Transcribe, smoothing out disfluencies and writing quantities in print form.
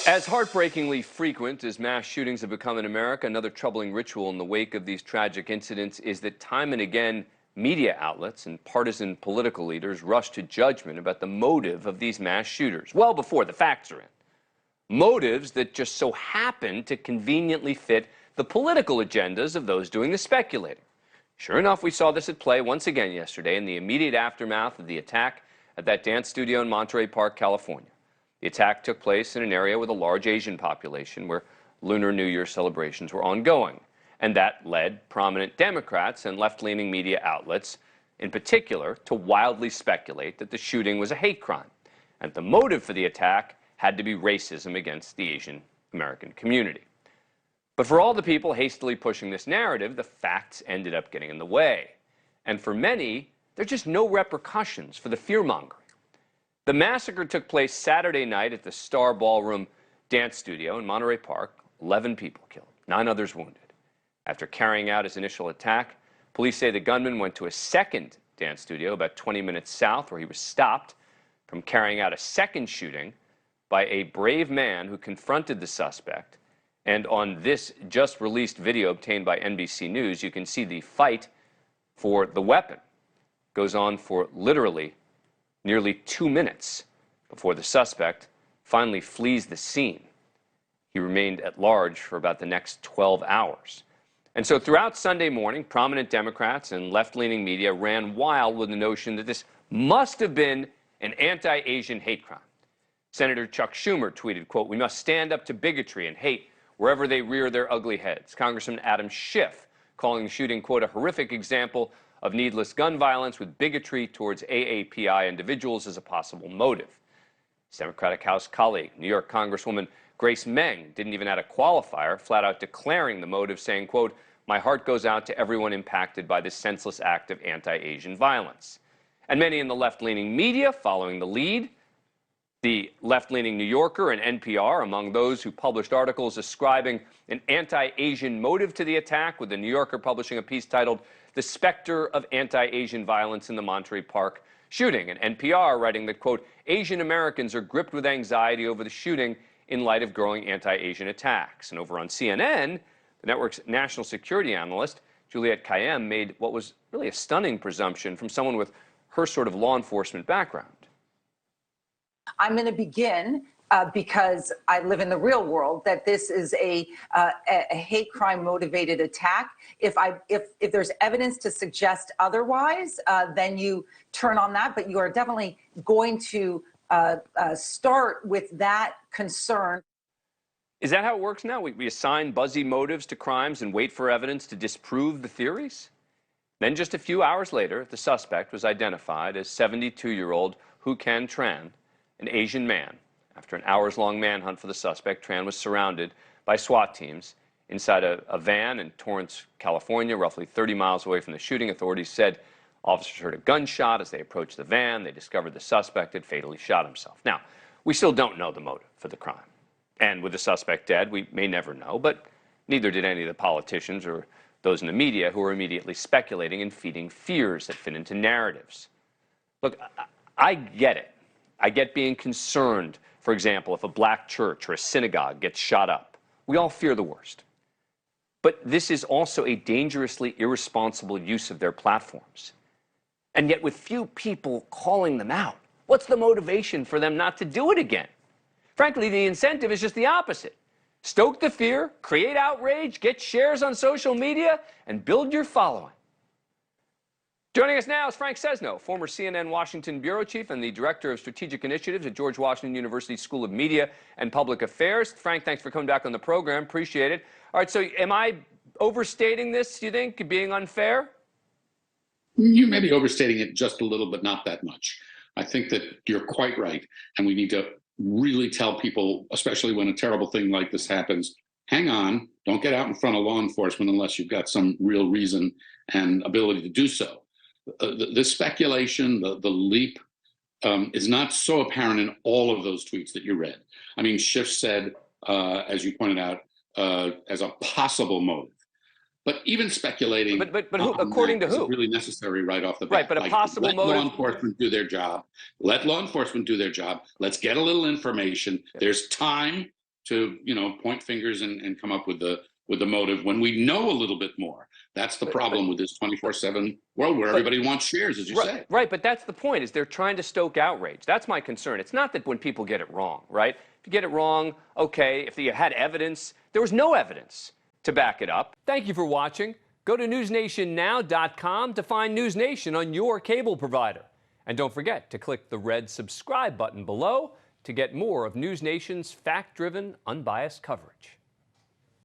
As heartbreakingly frequent as mass shootings have become in America, another troubling ritual in the wake of these tragic incidents is that time and again, media outlets and partisan political leaders rush to judgment about the motive of these mass shooters, well before the facts are in. Motives that just so happen to conveniently fit the political agendas of those doing the speculating. Sure enough, we saw this at play once again yesterday in the immediate aftermath of the attack at that dance studio in Monterey Park, California. The attack took place in an area with a large Asian population where Lunar New Year celebrations were ongoing, and that led prominent Democrats and left-leaning media outlets, in particular, to wildly speculate that the shooting was a hate crime, and the motive for the attack had to be racism against the Asian American community. But for all the people hastily pushing this narrative, the facts ended up getting in the way. And for many, there are just no repercussions for the fear-mongering. The massacre took place Saturday night at the Star Ballroom Dance Studio in Monterey Park. 11 people killed, 9 others wounded. After carrying out his initial attack, police say the gunman went to a second dance studio about 20 minutes south, where he was stopped from carrying out a second shooting by a brave man who confronted the suspect. And on this just released video obtained by NBC News, you can see the fight for the weapon goes on for literally nearly 2 minutes before the suspect finally flees the scene. He remained at large for about the next 12 hours. And so throughout Sunday morning, prominent Democrats and left-leaning media ran wild with the notion that this must have been an anti-Asian hate crime. Senator Chuck Schumer tweeted, quote, "We must stand up to bigotry and hate wherever they rear their ugly heads." Congressman Adam Schiff calling the shooting, quote, "a horrific example of needless gun violence with bigotry towards AAPI individuals as a possible motive." His Democratic House colleague, New York Congresswoman Grace Meng, didn't even add a qualifier, flat out declaring the motive, saying, quote, "My heart goes out to everyone impacted by this senseless act of anti-Asian violence." And many in the left-leaning media following the lead. The left-leaning New Yorker and NPR among those who published articles ascribing an anti-Asian motive to the attack, with the New Yorker publishing a piece titled "The Specter of Anti-Asian Violence in the Monterey Park Shooting," and NPR writing that, quote, "Asian Americans are gripped with anxiety over the shooting in light of growing anti-Asian attacks." And over on CNN, the network's national security analyst, Juliette Kayyem, made what was really a stunning presumption from someone with her sort of law enforcement background. I'm going to begin because I live in the real world, that this is a hate crime motivated attack. If there's evidence to suggest otherwise, then you turn on that. But you are definitely going to start with that concern. Is that how it works now? We assign buzzy motives to crimes and wait for evidence to disprove the theories? Then just a few hours later, the suspect was identified as 72-year-old Hu Can Tran, an Asian man. After an hours-long manhunt for the suspect, Tran was surrounded by SWAT teams inside a van in Torrance, California, roughly 30 miles away from the shooting. Authorities said officers heard a gunshot. As they approached the van, they discovered the suspect had fatally shot himself. Now, we still don't know the motive for the crime. And with the suspect dead, we may never know, but neither did any of the politicians or those in the media who were immediately speculating and feeding fears that fit into narratives. Look, I get it. I get being concerned, for example, if a black church or a synagogue gets shot up. We all fear the worst. But this is also a dangerously irresponsible use of their platforms. And yet with few people calling them out, what's the motivation for them not to do it again? Frankly, the incentive is just the opposite. Stoke the fear, create outrage, get shares on social media, and build your following. Joining us now is Frank Sesno, former CNN Washington bureau chief and the director of strategic initiatives at George Washington University School of Media and Public Affairs. Frank, thanks for coming back on the program. Appreciate it. All right, so am I overstating this, do you think, being unfair? You may be overstating it just a little, but not that much. I think that you're quite right, and we need to really tell people, especially when a terrible thing like this happens, hang on, don't get out in front of law enforcement unless you've got some real reason and ability to do so. The speculation, the leap is not so apparent in all of those tweets that you read. I mean, Schiff said, as you pointed out, as a possible motive. But even speculating, but who, according to who? Isn't really necessary right off the bat. Right, but a possible motive. Let law enforcement do their job. Let law enforcement do their job. Let's get a little information. There's time to point fingers and come up with the motive when we know a little bit more. That's the problem with this 24/7 world where everybody wants shares, as you say. Right, but that's the point, is they're trying to stoke outrage. That's my concern. It's not that when people get it wrong, right? If you get it wrong, okay, if you had evidence, there was no evidence to back it up. Thank you for watching. Go to newsnationnow.com to find NewsNation on your cable provider. And don't forget to click the red subscribe button below to get more of NewsNation's fact-driven, unbiased coverage.